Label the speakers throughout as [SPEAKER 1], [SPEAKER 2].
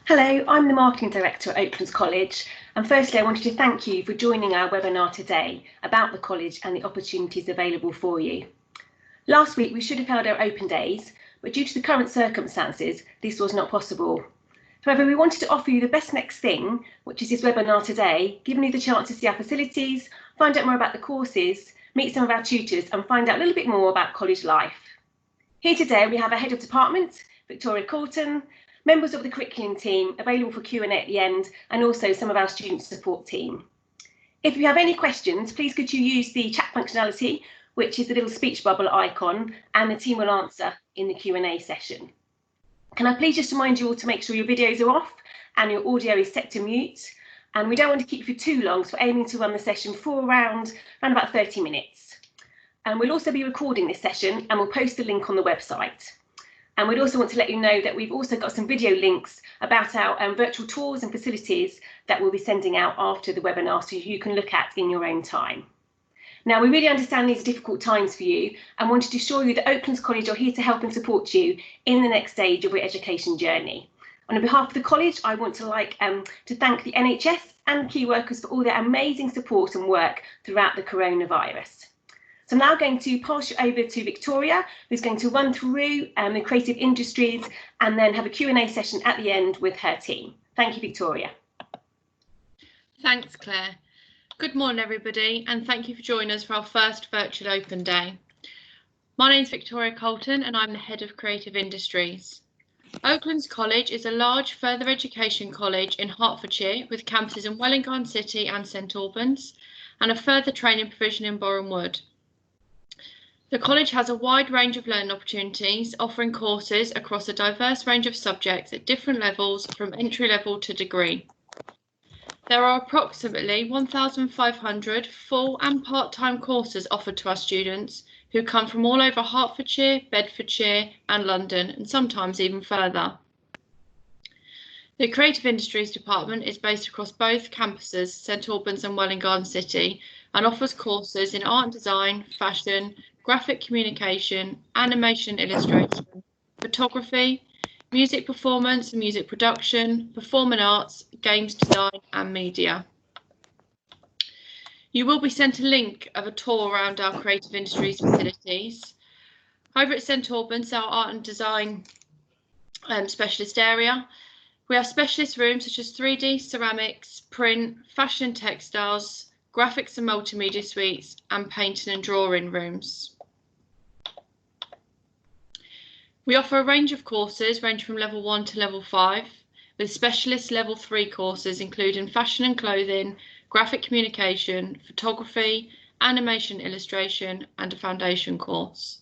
[SPEAKER 1] Hello, I'm the Marketing Director at Oaklands College, and firstly I wanted to thank you for joining our webinar today about the college and the opportunities available for you. Last week we should have held our open days, but due to the current circumstances this was not possible. However, we wanted to offer you the best next thing, which is this webinar today, giving you the chance to see our facilities, find out more about the courses, meet some of our tutors and find out a little bit more about college life. Here today we have our Head of Department, Victoria Coulton, members of the curriculum team available for Q&A at the end, and also some of our student support team. If you have any questions, please could you use the chat functionality, which is the little speech bubble icon, and the team will answer in the Q&A session. Can I please just remind you all to make sure your videos are off and your audio is set to mute, and we don't want to keep you for too long, so we're aiming to run the session for around about 30 minutes. And we'll also be recording this session and we'll post a link on the website. And we'd also want to let you know that we've also got some video links about our virtual tours and facilities that we'll be sending out after the webinar so you can look at in your own time. Now, we really understand these are difficult times for you and wanted to assure you that Oaklands College are here to help and support you in the next stage of your education journey. On behalf of the college, I want to thank the NHS and key workers for all their amazing support and work throughout the coronavirus. So I'm now going to pass you over to Victoria, who's going to run through the creative industries and then have a Q&A session at the end with her team. Thank you, Victoria.
[SPEAKER 2] Thanks, Claire. Good morning, everybody, and thank you for joining us for our first virtual open day. My name is Victoria Coulton and I'm the Head of Creative Industries. Oaklands College is a large further education college in Hertfordshire with campuses in Welwyn City and St Albans and a further training provision in Boreham Wood. The college has a wide range of learning opportunities, offering courses across a diverse range of subjects at different levels from entry level to degree. There are approximately 1,500 full and part-time courses offered to our students who come from all over Hertfordshire, Bedfordshire and London, and sometimes even further. The Creative Industries Department is based across both campuses, St Albans and Welwyn City, and offers courses in art and design, fashion, graphic communication, animation and illustration, photography, music performance and music production, performing arts, games design and media. You will be sent a link of a tour around our Creative Industries facilities. Over at St Albans, our art and design specialist area, we have specialist rooms such as 3D, ceramics, print, fashion and textiles, graphics and multimedia suites and painting and drawing rooms. We offer a range of courses ranging from level 1 to level 5 with specialist level 3 courses including fashion and clothing, graphic communication, photography, animation, illustration and a foundation course.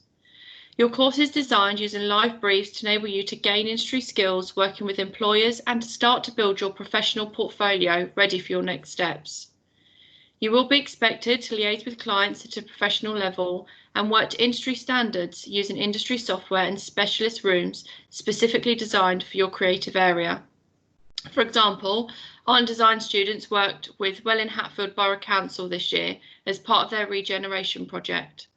[SPEAKER 2] Your course is designed using live briefs to enable you to gain industry skills working with employers and to start to build your professional portfolio ready for your next steps. You will be expected to liaise with clients at a professional level and work to industry standards using industry software and specialist rooms specifically designed for your creative area. For example, art and design students worked with Welwyn Hatfield Borough Council this year as part of their regeneration project.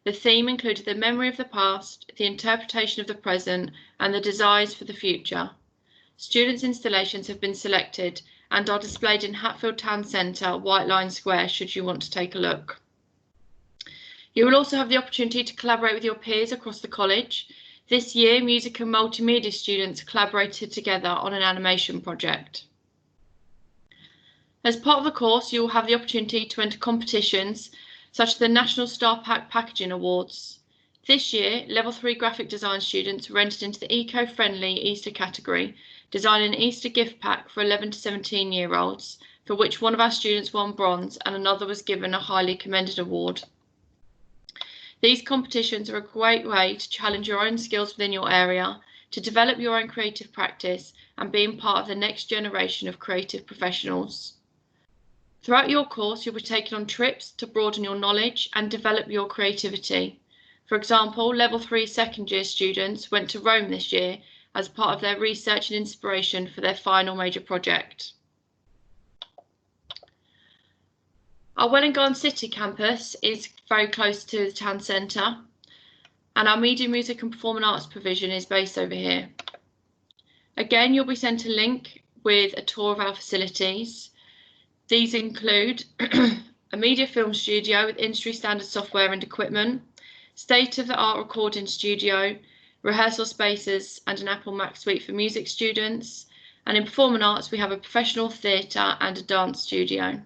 [SPEAKER 2] The theme included the memory of the past, the interpretation of the present and the desires for the future. Students' installations have been selected and are displayed in Hatfield Town Centre, White Line Square, should you want to take a look. You will also have the opportunity to collaborate with your peers across the college. This year, music and multimedia students collaborated together on an animation project. As part of the course, you will have the opportunity to enter competitions such as the National Star Pack Packaging Awards. This year, Level 3 graphic design students were entered into the eco-friendly Easter category, designing an Easter gift pack for 11 to 17-year-olds, for which one of our students won bronze and another was given a highly commended award. These competitions are a great way to challenge your own skills within your area, to develop your own creative practice and being part of the next generation of creative professionals. Throughout your course, you'll be taken on trips to broaden your knowledge and develop your creativity. For example, Level 3 second year students went to Rome this year as part of their research and inspiration for their final major project. Our Welwyn City campus is very close to the town centre, and our media, music and performing arts provision is based over here. Again, you'll be sent a link with a tour of our facilities. These include a media film studio with industry standard software and equipment, state-of-the-art recording studio, rehearsal spaces and an Apple Mac suite for music students. And in performing arts, we have a professional theatre and a dance studio.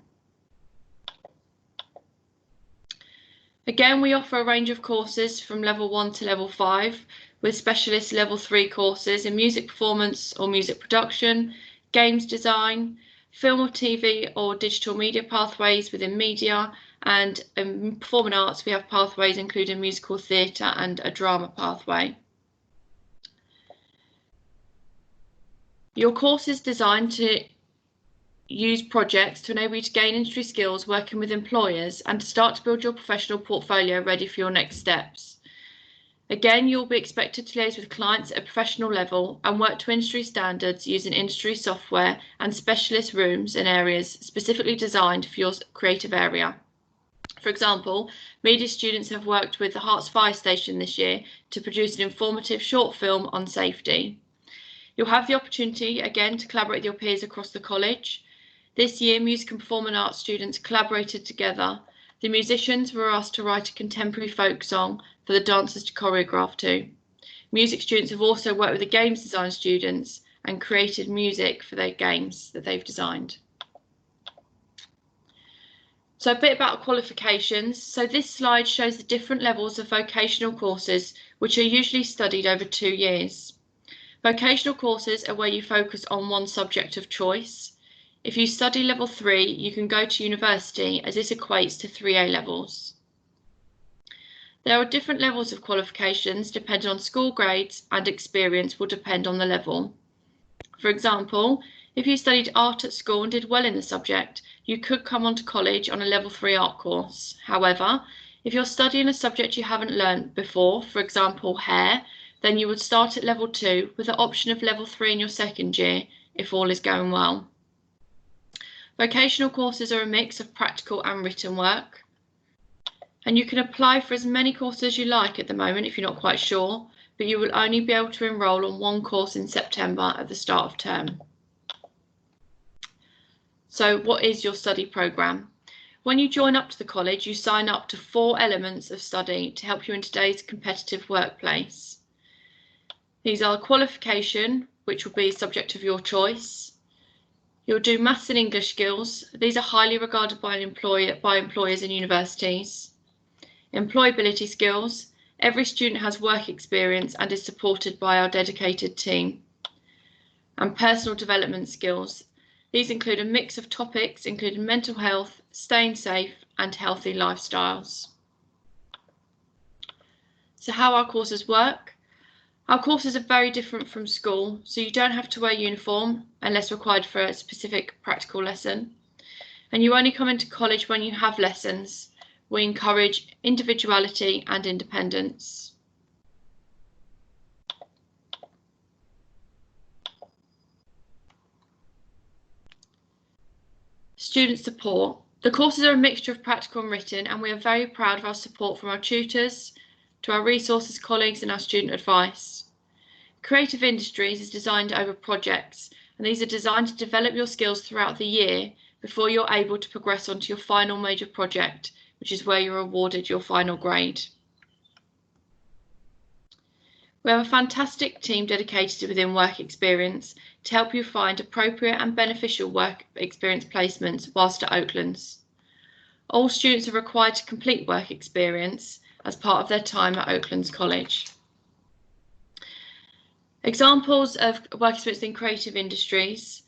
[SPEAKER 2] Again, we offer a range of courses from level 1 to level 5, with specialist level 3 courses in music performance or music production, games design, film or TV or digital media pathways within media, and in performing arts we have pathways including musical theatre and a drama pathway. Your course is designed to use projects to enable you to gain industry skills working with employers and to start to build your professional portfolio ready for your next steps. Again, you'll be expected to liaise with clients at a professional level and work to industry standards using industry software and specialist rooms in areas specifically designed for your creative area. For example, media students have worked with the Herts Fire Station this year to produce an informative short film on safety. You'll have the opportunity again to collaborate with your peers across the college. This year, music and performing arts students collaborated together. The musicians were asked to write a contemporary folk song for the dancers to choreograph to. Music students have also worked with the games design students and created music for their games that they've designed. So a bit about qualifications. So this slide shows the different levels of vocational courses, which are usually studied over 2 years. Vocational courses are where you focus on one subject of choice. If you study level 3, you can go to university, as this equates to 3 A levels. There are different levels of qualifications depending on school grades, and experience will depend on the level. For example, if you studied art at school and did well in the subject, you could come onto college on a level 3 art course. However, if you're studying a subject you haven't learnt before, for example hair, then you would start at level 2 with the option of level 3 in your second year if all is going well. Vocational courses are a mix of practical and written work, and you can apply for as many courses as you like at the moment if you're not quite sure, but you will only be able to enrol on one course in September at the start of term. So what is your study programme? When you join up to the college, you sign up to 4 elements of study to help you in today's competitive workplace. These are qualification, which will be a subject of your choice. You'll do maths and English skills. These are highly regarded by employers and universities. Employability skills. Every student has work experience and is supported by our dedicated team. And personal development skills. These include a mix of topics including mental health, staying safe and healthy lifestyles. So how our courses work. Our courses are very different from school, so you don't have to wear uniform unless required for a specific practical lesson. And you only come into college when you have lessons. We encourage individuality and independence. Student support. The courses are a mixture of practical and written, and we are very proud of our support from our tutors, to our resources colleagues and our student advice. Creative Industries is designed over projects, and these are designed to develop your skills throughout the year before you're able to progress onto your final major project, which is where you're awarded your final grade. We have a fantastic team dedicated within work experience to help you find appropriate and beneficial work experience placements whilst at Oaklands. All students are required to complete work experience as part of their time at Oaklands College. Examples of work experience in creative industries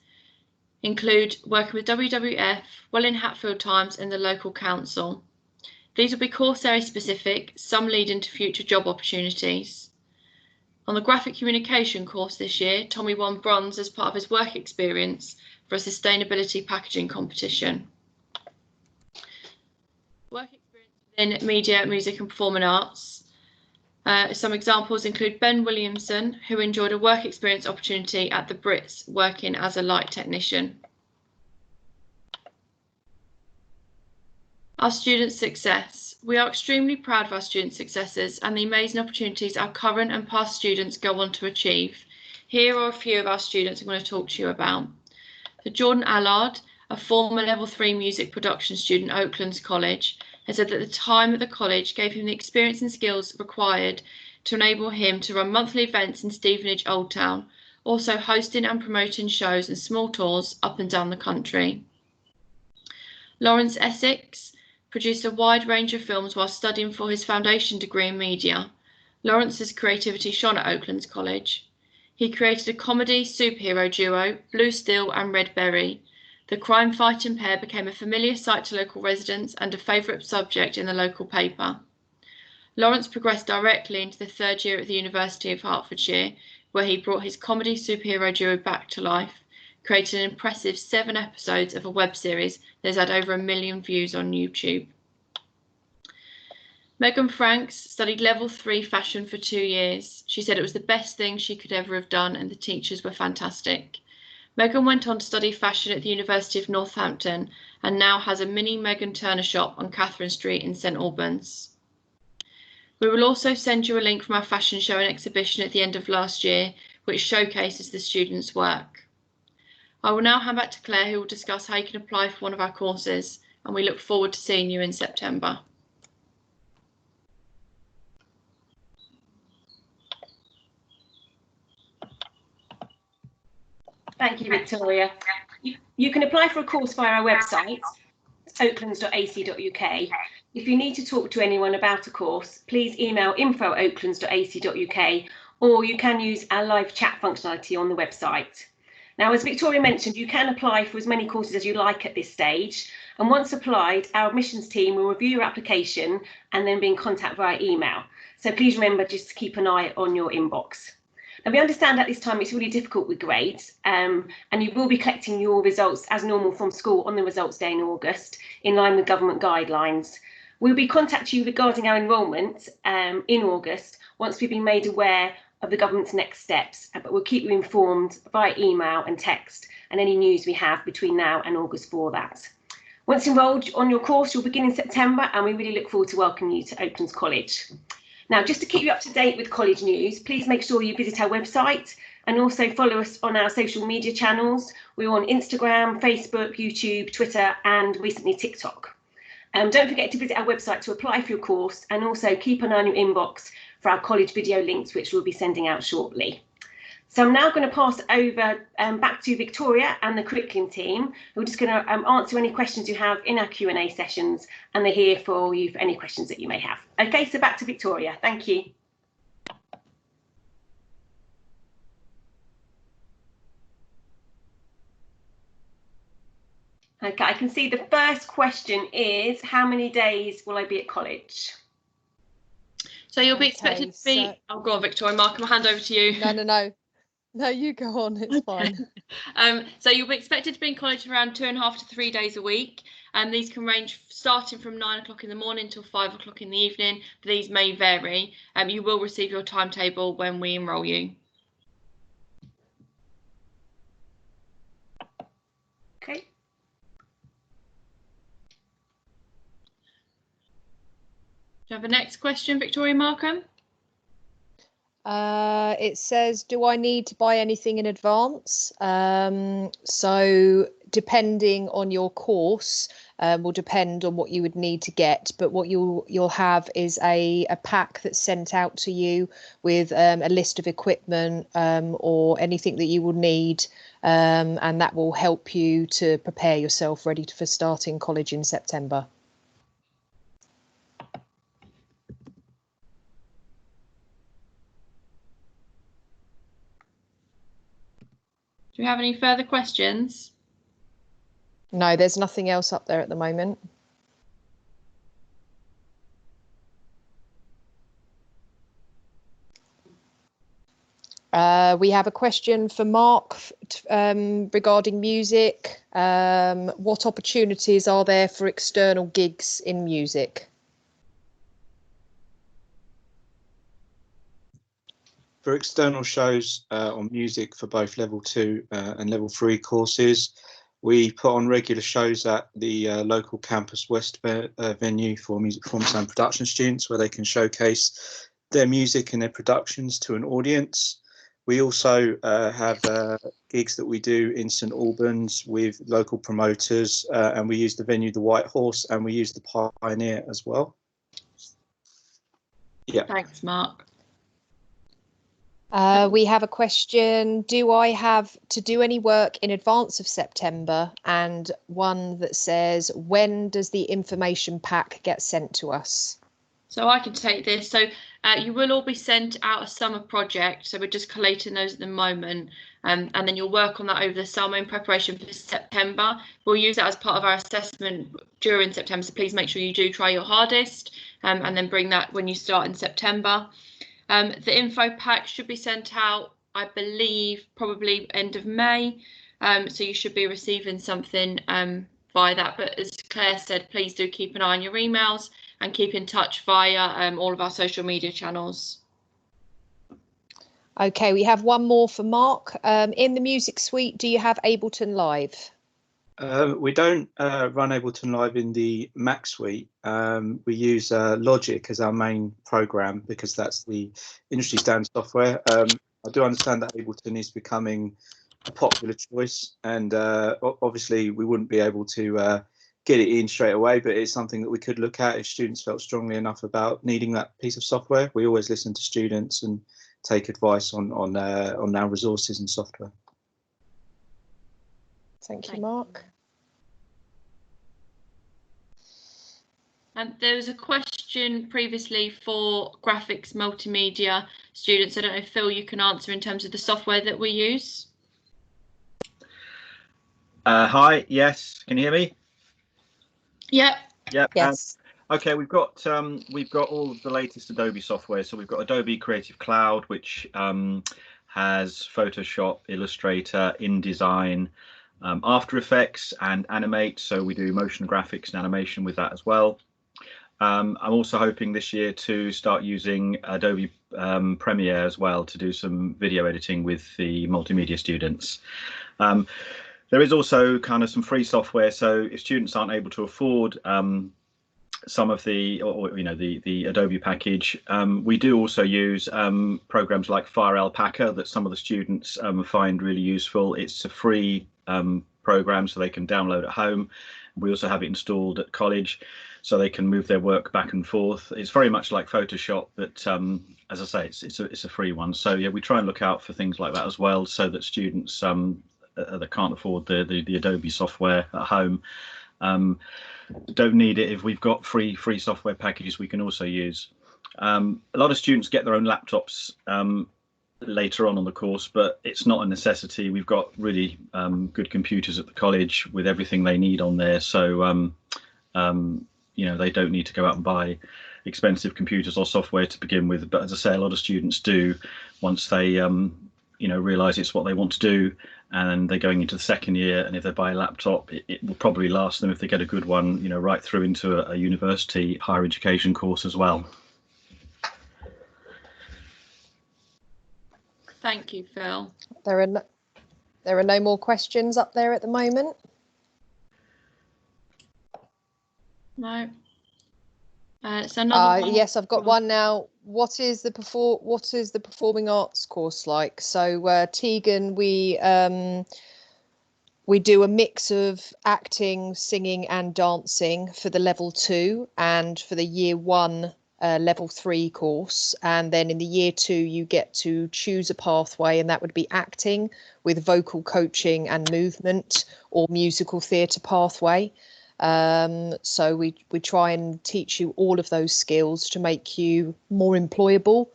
[SPEAKER 2] include working with WWF, Welwyn Hatfield Times and the local council. These will be course area specific, some leading to future job opportunities. On the graphic communication course this year, Tommy won bronze as part of his work experience for a sustainability packaging competition. Work experience within media, music and performing arts. Some examples include Ben Williamson, who enjoyed a work experience opportunity at the Brits working as a light technician. Our students' success. We are extremely proud of our students' successes and the amazing opportunities our current and past students go on to achieve. Here are a few of our students I'm going to talk to you about. So Jordan Allard, a former Level 3 music production student at Oaklands College, has said that the time at the college gave him the experience and skills required to enable him to run monthly events in Stevenage Old Town, also hosting and promoting shows and small tours up and down the country. Lawrence Essex produced a wide range of films while studying for his foundation degree in media. Lawrence's creativity shone at Oaklands College. He created a comedy superhero duo, Blue Steel and Red Berry. The crime-fighting pair became a familiar sight to local residents and a favourite subject in the local paper. Lawrence progressed directly into the third year at the University of Hertfordshire, where he brought his comedy superhero duo back to life, created an impressive 7 episodes of a web series that has had over 1 million views on YouTube. Megan Franks studied Level 3 fashion for 2 years. She said it was the best thing she could ever have done and the teachers were fantastic. Megan went on to study fashion at the University of Northampton and now has a mini Megan Turner shop on Catherine Street in St Albans. We will also send you a link from our fashion show and exhibition at the end of last year, which showcases the students' work. I will now hand back to Claire, who will discuss how you can apply for one of our courses, and we look forward to seeing you in September.
[SPEAKER 1] Thank you, Victoria. You can apply for a course via our website, oaklands.ac.uk. If you need to talk to anyone about a course, please email info@oaklands.ac.uk, or you can use our live chat functionality on the website. Now, as Victoria mentioned, you can apply for as many courses as you like at this stage, and once applied, our admissions team will review your application and then be in contact via email. So please remember just to keep an eye on your inbox. And we understand at this time it's really difficult with grades, and you will be collecting your results as normal from school on the results day in August, in line with government guidelines. We'll be contacting you regarding our enrolment in August once we've been made aware of the government's next steps, but we'll keep you informed via email and text and any news we have between now and August for that. Once enrolled on your course, you'll begin in September, and we really look forward to welcoming you to Oaklands College. Now, just to keep you up to date with college news, please make sure you visit our website and also follow us on our social media channels. We're on Instagram, Facebook, YouTube, Twitter, and recently TikTok. Don't forget to visit our website to apply for your course, and also keep an eye on your inbox for our college video links, which we'll be sending out shortly. So I'm now going to pass over back to Victoria and the curriculum team, who are just going to answer any questions you have in our Q&A sessions, and they're here for you for any questions that you may have. Okay, so back to Victoria. Thank you. Okay, I can see the first question is, how many days will I be at college?
[SPEAKER 2] So you'll be expected to be... Oh, go on, Victoria. Mark, I'm going to hand over to you.
[SPEAKER 3] No, you go on, it's fine.
[SPEAKER 2] So you'll be expected to be in college around 2.5 to 3 days a week, and these can range starting from 9 o'clock in the morning till 5 o'clock in the evening. These may vary. You will receive your timetable when we enrol you.
[SPEAKER 1] Okay.
[SPEAKER 2] Do you have a next question, Victoria Markham?
[SPEAKER 3] It says, do I need to buy anything in advance? So depending on your course, will depend on what you would need to get, but what you'll have is a pack that's sent out to you with a list of equipment or anything that you will need, and that will help you to prepare yourself ready for starting college in September.
[SPEAKER 2] Do you have any further questions?
[SPEAKER 3] No, there's nothing else up there at the moment. We have a question for Mark regarding music. What opportunities are there for external gigs in music?
[SPEAKER 4] For external shows on music for both level 2 and level 3 courses, we put on regular shows at the local Campus West venue for music performance and production students, where they can showcase their music and their productions to an audience. We also have gigs that we do in St Albans with local promoters, and we use the venue The White Horse, and we use the Pioneer as well. Yeah.
[SPEAKER 2] Thanks, Mark.
[SPEAKER 3] We have a question. Do I have to do any work in advance of September? And one that says, when does the information pack get sent to us?
[SPEAKER 2] So I can take this. So you will all be sent out a summer project. So we're just collating those at the moment. And then you'll work on that over the summer in preparation for September. We'll use that as part of our assessment during September. So please make sure you do try your hardest and then bring that when you start in September. The info pack should be sent out, I believe, probably end of May. So you should be receiving something via that. But as Claire said, please do keep an eye on your emails and keep in touch via all of our social media channels.
[SPEAKER 3] Okay, we have one more for Mark. In the music suite, do you have Ableton Live?
[SPEAKER 4] We don't run Ableton Live in the Mac suite. We use Logic as our main program because that's the industry standard software. I do understand that Ableton is becoming a popular choice, and obviously we wouldn't be able to get it in straight away, but it's something that we could look at if students felt strongly enough about needing that piece of software. We always listen to students and take advice on our resources and software.
[SPEAKER 3] Thank you, Mark.
[SPEAKER 2] There was a question previously for graphics multimedia students. I don't know if Phil, you can answer in terms of the software that we use.
[SPEAKER 5] Hi, yes, can you hear me?
[SPEAKER 2] Yep.
[SPEAKER 5] Yep.
[SPEAKER 3] Yes.
[SPEAKER 5] Okay, we've got all of the latest Adobe software. So we've got Adobe Creative Cloud, which has Photoshop, Illustrator, InDesign, After Effects, and Animate. So we do motion graphics and animation with that as well. I'm also hoping this year to start using Adobe Premiere as well to do some video editing with the multimedia students. There is also kind of some free software, so if students aren't able to afford some of the the Adobe package, we do also use programs like Fire Alpaca that some of the students find really useful. It's a free program, so they can download at home. We also have it installed at college, so they can move their work back and forth. It's very much like Photoshop, but as I say, it's a free one. So yeah, we try and look out for things like that as well, so that students that can't afford the Adobe software at home don't need it. If we've got free software packages we can also use. A lot of students get their own laptops later on the course, but it's not a necessity. We've got really good computers at the college with everything they need on there, so they don't need to go out and buy expensive computers or software to begin with. But as I say, a lot of students do once they realize it's what they want to do, and they're going into the second year, and if they buy a laptop, it will probably last them, if they get a good one, right through into a university higher education course as well.
[SPEAKER 2] Thank you, Phil.
[SPEAKER 3] There are no more questions up there at the moment.
[SPEAKER 2] No. So another one.
[SPEAKER 3] Yes, I've got one now. What is the performing arts course like? So Tegan, we do a mix of acting, singing and dancing for the level 2 and for the year 1 level 3 course. And then in the year 2 you get to choose a pathway, and that would be acting with vocal coaching and movement, or musical theatre pathway. So we try and teach you all of those skills to make you more employable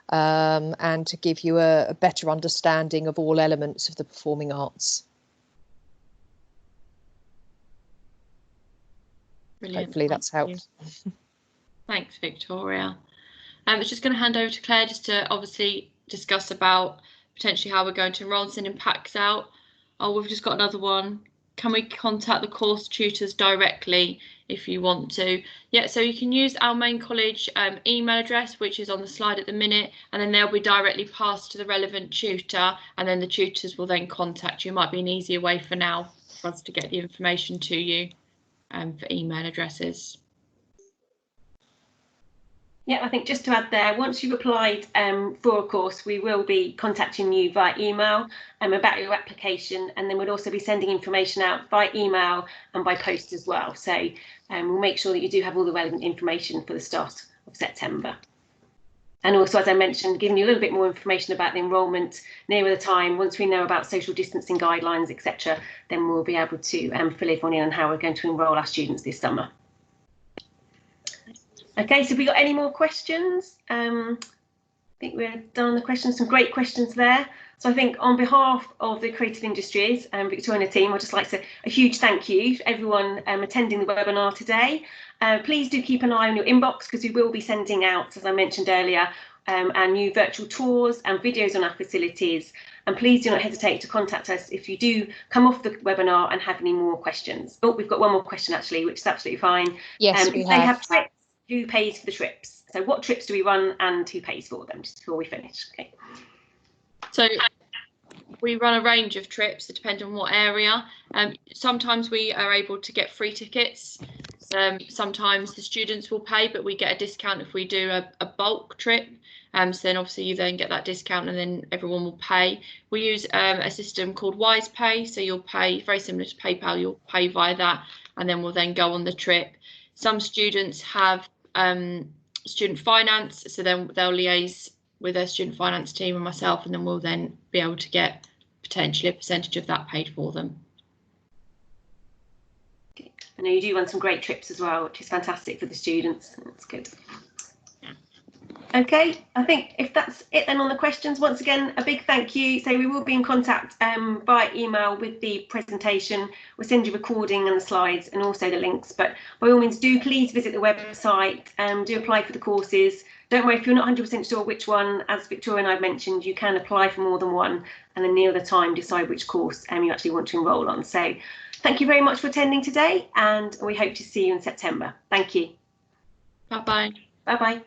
[SPEAKER 3] and to give you a better understanding of all elements of the performing arts.
[SPEAKER 2] Brilliant.
[SPEAKER 3] Hopefully that's helped.
[SPEAKER 2] Thanks, Victoria. I was just going to hand over to Claire just to obviously discuss about potentially how we're going to enrol, sending packs out. Oh, we've just got another one. Can we contact the course tutors directly if you want to? Yeah, so you can use our main college email address, which is on the slide at the minute, and then they'll be directly passed to the relevant tutor, and then the tutors will then contact you. It might be an easier way for now for us to get the information to you for email addresses.
[SPEAKER 1] Yeah, I think just to add there, once you've applied for a course, we will be contacting you via email about your application, and then we'll also be sending information out by email and by post as well. So we'll make sure that you do have all the relevant information for the start of September. And also, as I mentioned, giving you a little bit more information about the enrolment nearer the time. Once we know about social distancing guidelines, etc., then we'll be able to fill everyone in on how we're going to enrol our students this summer. Okay, so have we got any more questions? I think we're done on the questions, some great questions there. So I think on behalf of the creative industries and Victoria team, I'd just like to say a huge thank you to everyone attending the webinar today. Please do keep an eye on your inbox, because we will be sending out, as I mentioned earlier, our new virtual tours and videos on our facilities. And please do not hesitate to contact us if you do come off the webinar and have any more questions. Oh, we've got one more question actually, which is absolutely fine.
[SPEAKER 3] Yes, we have.
[SPEAKER 1] Trips, who pays for the trips? So what trips do we run and who pays for them, just before we finish? Okay.
[SPEAKER 2] So we run a range of trips depending on what area. Sometimes we are able to get free tickets. Sometimes the students will pay, but we get a discount if we do a bulk trip. So then obviously you then get that discount and then everyone will pay. We use a system called Wise Pay. So you'll pay, very similar to PayPal, you'll pay via that, and then we'll then go on the trip. Some students have student finance, so then they'll liaise with their student finance team and myself, and then we'll then be able to get potentially a percentage of that paid for them.
[SPEAKER 1] Okay. I know you do run some great trips as well, which is fantastic for the students. That's good. Okay, I think if that's it then on the questions, once again, a big thank you. So we will be in contact by email with the presentation. We'll send you a recording and the slides and also the links, but by all means do please visit the website, do apply for the courses. Don't worry if you're not 100% sure which one. As Victoria and I mentioned, you can apply for more than one, and then near the time decide which course you actually want to enrol on. So thank you very much for attending today, and we hope to see you in September. Thank you.
[SPEAKER 2] Bye-bye.
[SPEAKER 1] Bye-bye.